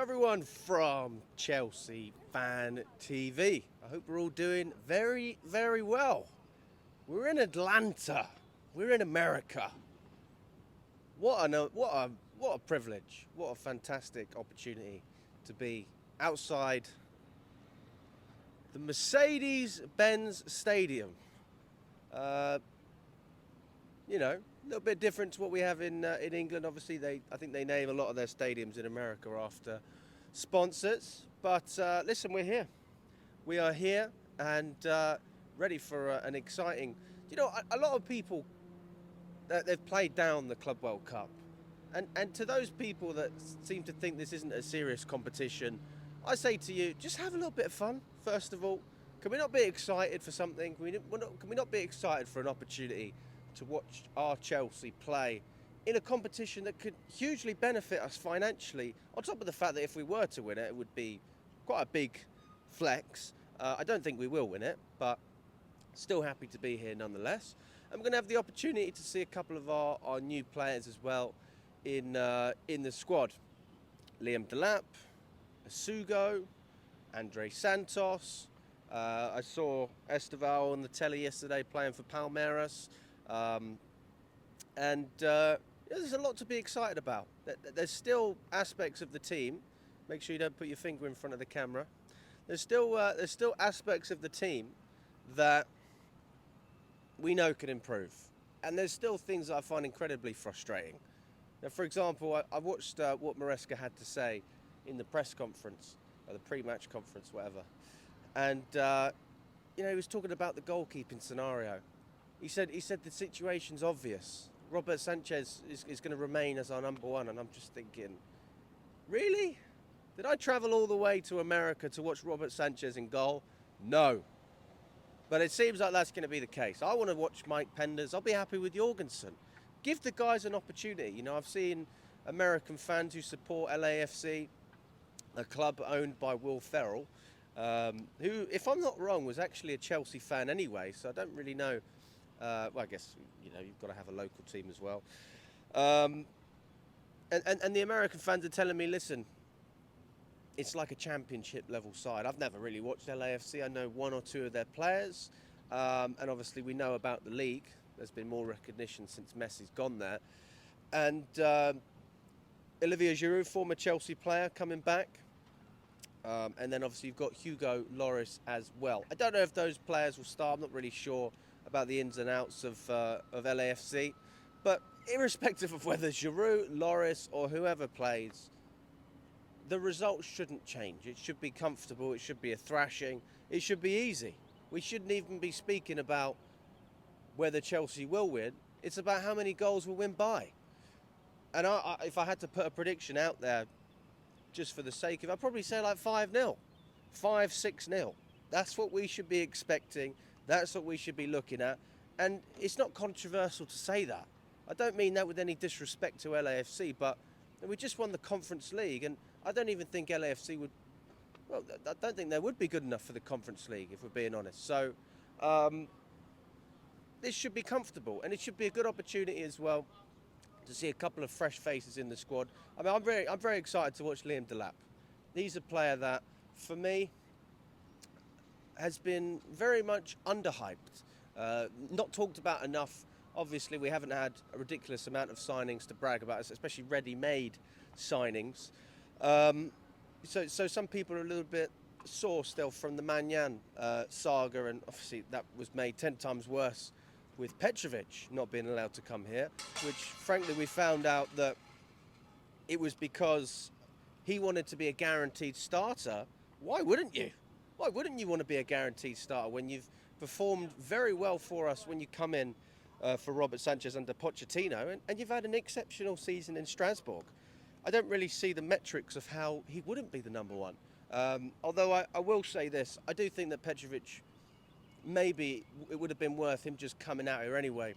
everyone from Chelsea Fan TV. I hope we're all doing very, very well. We're in Atlanta. We're in America. What a privilege. What a fantastic opportunity to be outside the Mercedes-Benz Stadium. A little bit different to what we have in England. Obviously, I think they name a lot of their stadiums in America after sponsors. But listen, we're here. We are here and ready for an exciting. A lot of people they've played down the Club World Cup, and to those people that seem to think this isn't a serious competition, I say to you, just have a little bit of fun. First of all, can we not be excited for something? Can we not be excited for an opportunity to watch our Chelsea play in a competition that could hugely benefit us financially, on top of the fact that if we were to win it, it would be quite a big flex. I don't think we will win it, but still happy to be here nonetheless. And we're going to have the opportunity to see a couple of our new players as well in the squad. Liam Delap, Asugo, Andre Santos. I saw Esteval on the telly yesterday playing for Palmeiras. There's a lot to be excited about. There's still aspects of the team. Make sure you don't put your finger in front of the camera. There's still aspects of the team that we know can improve, and there's still things that I find incredibly frustrating. Now, for example, I watched what Maresca had to say in the press conference, or the pre-match conference, whatever, and he was talking about the goalkeeping scenario. He said the situation's obvious. Robert Sanchez is going to remain as our number one, and I'm just thinking, really? Did I travel all the way to America to watch Robert Sanchez in goal? No. But it seems like that's going to be the case. I want to watch Mike Penders. I'll be happy with Jorgensen. Give the guys an opportunity. I've seen American fans who support LAFC, a club owned by Will Ferrell, who, if I'm not wrong, was actually a Chelsea fan anyway, so I don't really know. I guess, you've got to have a local team as well. And the American fans are telling me, listen, it's like a championship level side. I've never really watched LAFC. I know one or two of their players. And obviously we know about the league. There's been more recognition since Messi's gone there. And Olivier Giroud, former Chelsea player, coming back. And then obviously you've got Hugo Lloris as well. I don't know if those players will start. I'm not really sure about the ins and outs of LAFC. But irrespective of whether Giroud, Lloris or whoever plays, the results shouldn't change. It should be comfortable. It should be a thrashing. It should be easy. We shouldn't even be speaking about whether Chelsea will win. It's about how many goals we'll win by. And if I had to put a prediction out there, just for the sake of it, I'd probably say like 5-0, 5-6-0. That's what we should be expecting. That's what we should be looking at. And it's not controversial to say that. I don't mean that with any disrespect to LAFC, but we just won the Conference League, and I don't even think LAFC would... Well, I don't think they would be good enough for the Conference League, if we're being honest. So, this should be comfortable, and it should be a good opportunity as well to see a couple of fresh faces in the squad. I mean, I'm very excited to watch Liam Delap. He's a player that, for me, has been very much underhyped, not talked about enough. Obviously, we haven't had a ridiculous amount of signings to brag about, especially ready-made signings. So some people are a little bit sore still from the Manyan saga, and obviously that was made 10 times worse with Petrovic not being allowed to come here, which frankly we found out that it was because he wanted to be a guaranteed starter. Why wouldn't you? Why wouldn't you want to be a guaranteed starter when you've performed very well for us when you come in for Robert Sanchez under Pochettino, and you've had an exceptional season in Strasbourg? I don't really see the metrics of how he wouldn't be the number one. Although I will say this, I do think that Petrovic, maybe it would have been worth him just coming out here anyway,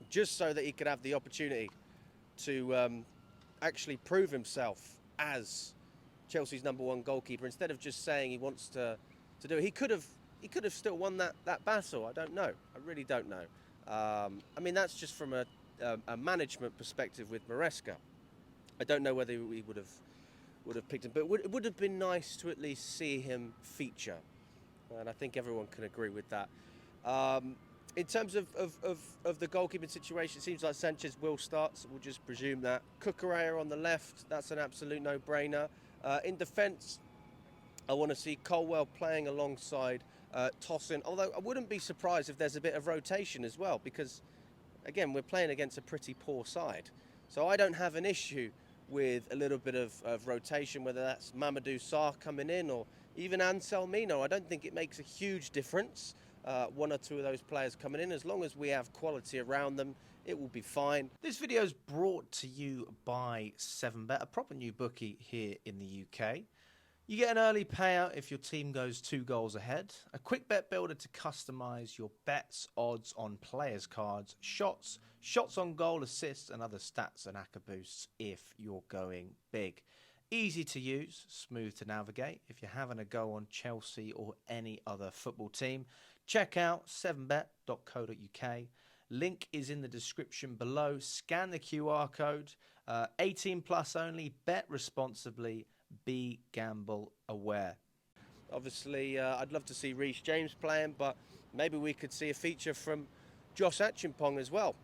just so that he could have the opportunity to actually prove himself as Chelsea's number one goalkeeper, instead of just saying he wants to do it. He could have still won that battle. I don't know. I really don't know. I mean, that's just from a management perspective with Maresca. I don't know whether we would have would have picked him. But it would have been nice to at least see him feature. And I think everyone can agree with that. In terms of the goalkeeping situation, it seems like Sanchez will start, so we'll just presume that. Cucurella on the left, that's an absolute no-brainer. In defence, I want to see Colwell playing alongside Tosin, although I wouldn't be surprised if there's a bit of rotation as well, because, again, we're playing against a pretty poor side. So I don't have an issue with a little bit of rotation, whether that's Mamadou Sarr coming in or even Anselmino. I don't think it makes a huge difference. One or two of those players coming in, as long as we have quality around them, it will be fine. This video is brought to you by 7Bet, a proper new bookie here in the UK. You get an early payout if your team goes 2 goals ahead, a quick bet builder to customise your bets, odds on players' cards, shots on goal, assists and other stats and ACCA boosts if you're going big. Easy to use, smooth to navigate. If you're having a go on Chelsea or any other football team, check out 7bet.co.uk. Link is in the description below. Scan the QR code. 18 plus only. Bet responsibly. Be gamble aware. Obviously, I'd love to see Reece James playing, but maybe we could see a feature from Josh Achimpong as well.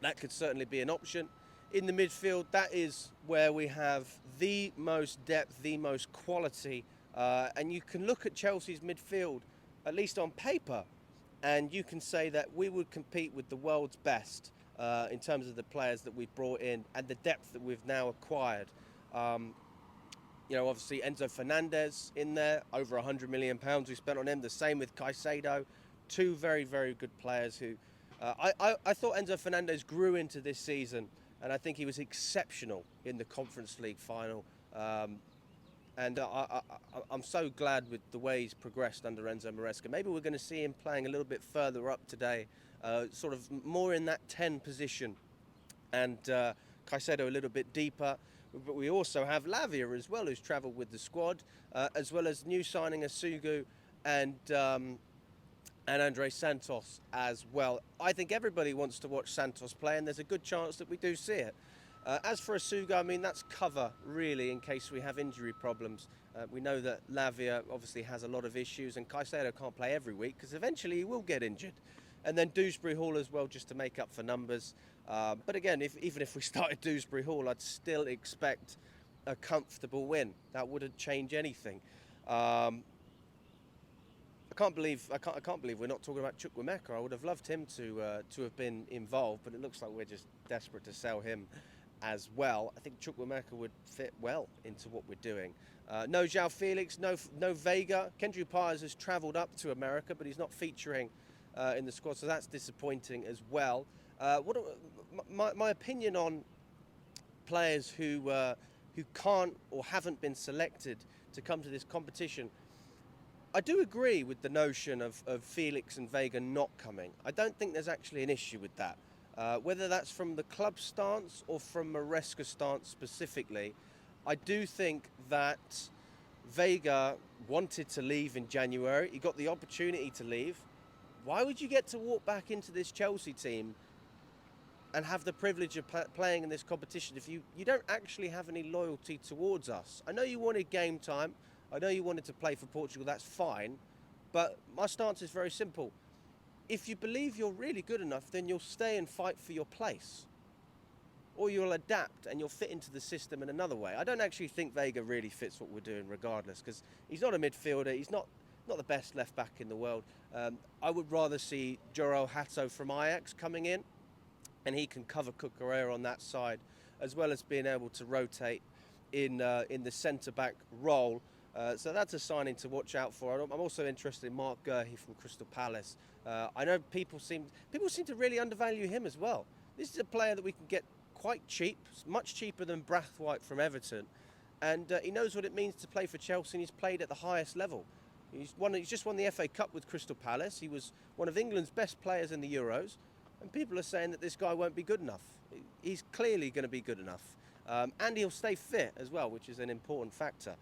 That could certainly be an option. In the midfield, that is where we have the most depth, the most quality. And you can look at Chelsea's midfield, at least on paper, and you can say that we would compete with the world's best in terms of the players that we've brought in and the depth that we've now acquired. Obviously Enzo Fernandez in there, over £100 million we spent on him. The same with Caicedo, 2 very, very good players who I thought Enzo Fernandez grew into this season, and I think he was exceptional in the Conference League final. And I'm so glad with the way he's progressed under Enzo Maresca. Maybe we're going to see him playing a little bit further up today, sort of more in that 10 position, and Caicedo a little bit deeper. But we also have Lavia as well, who's travelled with the squad, as well as new signing Asugu and Andre Santos as well. I think everybody wants to watch Santos play, and there's a good chance that we do see it. As for Asugu, I mean, that's cover, really, in case we have injury problems. We know that Lavia obviously has a lot of issues, and Caicedo can't play every week, because eventually he will get injured. And then Dewsbury Hall as well, just to make up for numbers. But again, even if we started Dewsbury Hall, I'd still expect a comfortable win. That wouldn't change anything. I can't believe we're not talking about Chukwuemeka. I would have loved him to have been involved, but it looks like we're just desperate to sell him as well. I think Chukwuemeka would fit well into what we're doing. No João Felix, no Vega. Kendrick Pires has travelled up to America, but he's not featuring in the squad, so that's disappointing as well. My opinion on players who can't or haven't been selected to come to this competition, I do agree with the notion of Felix and Vega not coming. I don't think there's actually an issue with that. Whether that's from the club stance or from Maresca's stance specifically, I do think that Vega wanted to leave in January. He got the opportunity to leave. Why would you get to walk back into this Chelsea team and have the privilege of playing in this competition if you don't actually have any loyalty towards us? I know you wanted game time. I know you wanted to play for Portugal. That's fine. But my stance is very simple. If you believe you're really good enough, then you'll stay and fight for your place. Or you'll adapt and you'll fit into the system in another way. I don't actually think Vega really fits what we're doing regardless, because he's not a midfielder. He's not the best left back in the world. I would rather see Jorel Hato from Ajax coming in, and he can cover Cucurella on that side, as well as being able to rotate in the centre-back role. So that's a signing to watch out for. I'm also interested in Mark Gurhey from Crystal Palace. I know people seem to really undervalue him as well. This is a player that we can get quite cheap, much cheaper than Brathwaite from Everton, and he knows what it means to play for Chelsea, and he's played at the highest level. He's just won the FA Cup with Crystal Palace. He was one of England's best players in the Euros, and people are saying that this guy won't be good enough. He's clearly going to be good enough, and he'll stay fit as well, which is an important factor.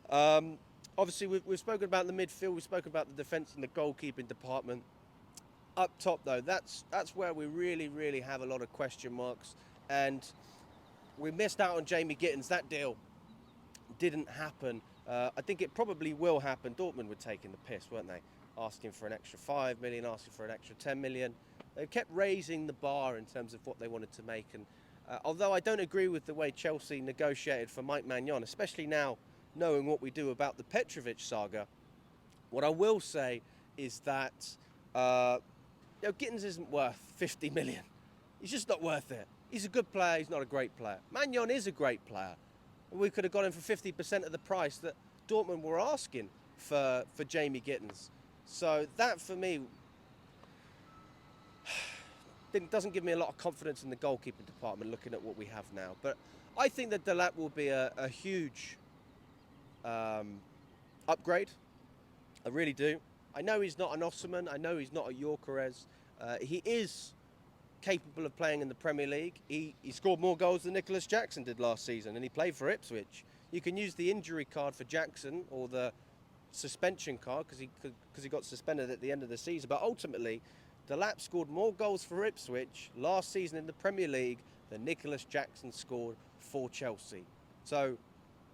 Obviously, we've spoken about the midfield, we've spoken about the defence and the goalkeeping department. Up top, though, that's where we really, really have a lot of question marks, and we missed out on Jamie Gittins. That deal didn't happen. I think it probably will happen. Dortmund were taking the piss, weren't they? Asking for an extra 5 million, asking for an extra 10 million. They kept raising the bar in terms of what they wanted to make. And although I don't agree with the way Chelsea negotiated for Mike Maignan, especially now knowing what we do about the Petrovic saga, what I will say is that Gittins isn't worth 50 million. He's just not worth it. He's a good player, he's not a great player. Maignan is a great player. We could have got him for 50% of the price that Dortmund were asking for Jamie Gittins. So that, for me, doesn't give me a lot of confidence in the goalkeeping department looking at what we have now. But I think that Delap will be a huge upgrade. I really do. I know he's not an Osman. I know he's not a Gyökeres. He is capable of playing in the Premier League. He scored more goals than Nicholas Jackson did last season, and he played for Ipswich. You can use the injury card for Jackson or the suspension card because he got suspended at the end of the season. But ultimately, Delap scored more goals for Ipswich last season in the Premier League than Nicholas Jackson scored for Chelsea. So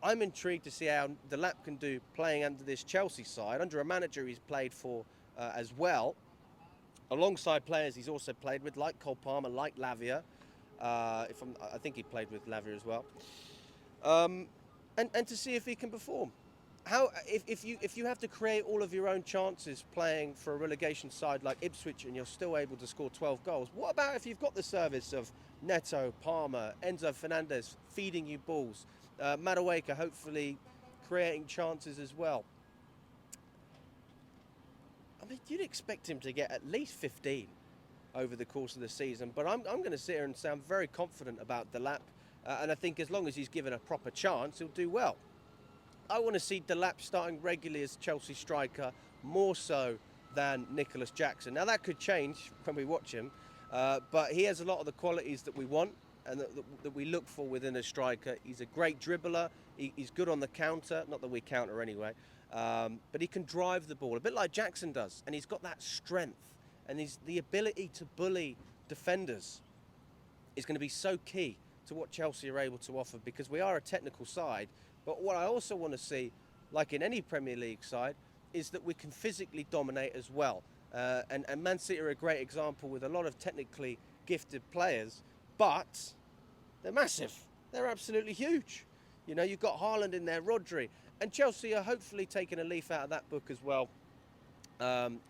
I'm intrigued to see how Delap can do playing under this Chelsea side, under a manager he's played for as well, alongside players he's also played with, like Cole Palmer, like Lavia. I think he played with Lavia as well. And to see if he can perform. If you have to create all of your own chances playing for a relegation side like Ipswich and you're still able to score 12 goals, what about if you've got the service of Neto, Palmer, Enzo Fernandez feeding you balls, Madueke hopefully creating chances as well? I mean, you'd expect him to get at least 15 over the course of the season, but I'm going to sit here and say I'm very confident about Delap, and I think as long as he's given a proper chance, he'll do well. I want to see Delap starting regularly as Chelsea striker, more so than Nicholas Jackson. Now, that could change when we watch him, but he has a lot of the qualities that we want and that we look for within a striker. He's a great dribbler. He's good on the counter, not that we counter anyway, but he can drive the ball, a bit like Jackson does, and he's got that strength, and the ability to bully defenders is going to be so key to what Chelsea are able to offer, because we are a technical side. But what I also want to see, like in any Premier League side, is that we can physically dominate as well. And Man City are a great example with a lot of technically gifted players, but they're massive. They're absolutely huge. You know, you've got Haaland in there, Rodri. And Chelsea are hopefully taking a leaf out of that book as well.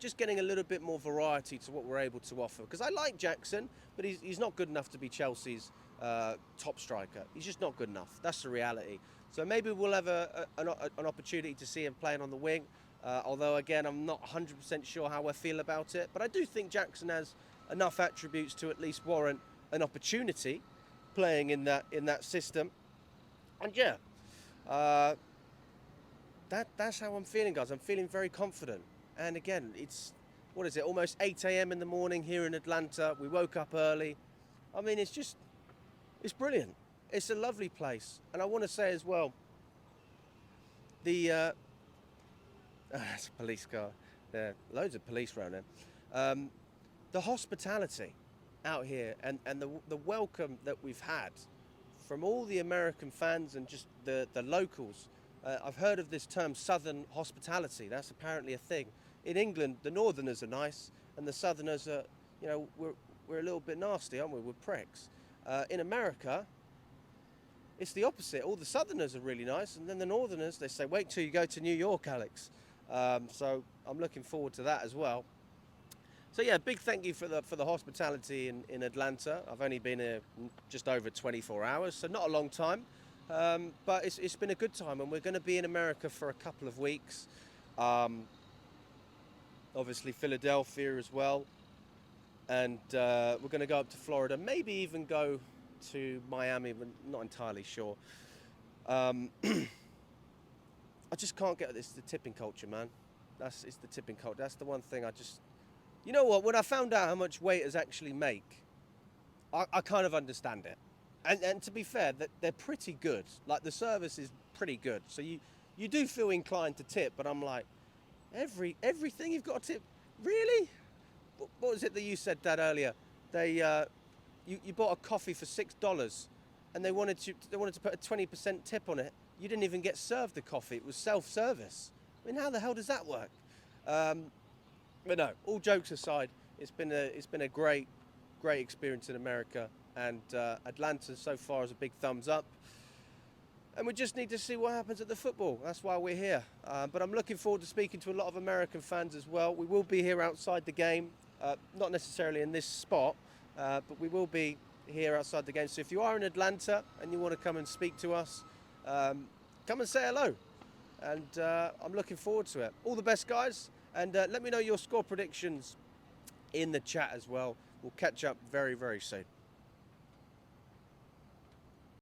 Just getting a little bit more variety to what we're able to offer. Because I like Jackson, but he's not good enough to be Chelsea's top striker. He's just not good enough. That's the reality. So maybe we'll have an opportunity to see him playing on the wing. Although, again, I'm not 100% sure how I feel about it. But I do think Jackson has enough attributes to at least warrant an opportunity playing in that system. And yeah, that's how I'm feeling, guys. I'm feeling very confident. And again, it's, almost 8 a.m. in the morning here in Atlanta. We woke up early. I mean, it's brilliant. It's a lovely place. And I want to say as well, that's a police car. There are loads of police around there. The hospitality out here and the welcome that we've had from all the American fans and just the locals. I've heard of this term, Southern hospitality. That's apparently a thing. In England, the Northerners are nice, and the Southerners are, we're a little bit nasty, aren't we? We're pricks. In America, it's the opposite. All the Southerners are really nice, and then the Northerners, they say, wait till you go to New York, Alex. So I'm looking forward to that as well. So yeah, big thank you for the hospitality in Atlanta. I've only been here just over 24 hours, so not a long time. But it's been a good time, and we're going to be in America for a couple of weeks. Obviously Philadelphia as well. And we're going to go up to Florida, maybe even go to Miami, but not entirely sure. I just can't get this. The tipping culture, man. It's the tipping culture. That's the one thing I just... You know what? When I found out how much waiters actually make, I kind of understand it. And to be fair, they're pretty good. Like, the service is pretty good. So you do feel inclined to tip, but I'm like, everything you've got to tip? Really? What was it that you said, Dad, earlier? You bought a coffee for $6 and they wanted to put a 20% tip on it. you didn't even get served the coffee. It was self-service. I mean, how the hell does that work? But no, all jokes aside, it's been a great experience in America, and Atlanta so far is a big thumbs up. And we just need to see what happens at the football. That's why we're here. But I'm looking forward to speaking to a lot of American fans as well. We will be here outside the game, not necessarily in this spot, but we will be here outside the game. So if you are in Atlanta and you want to come and speak to us, come and say hello. And I'm looking forward to it. All the best, guys. And let me know your score predictions in the chat as well. We'll catch up very, very soon.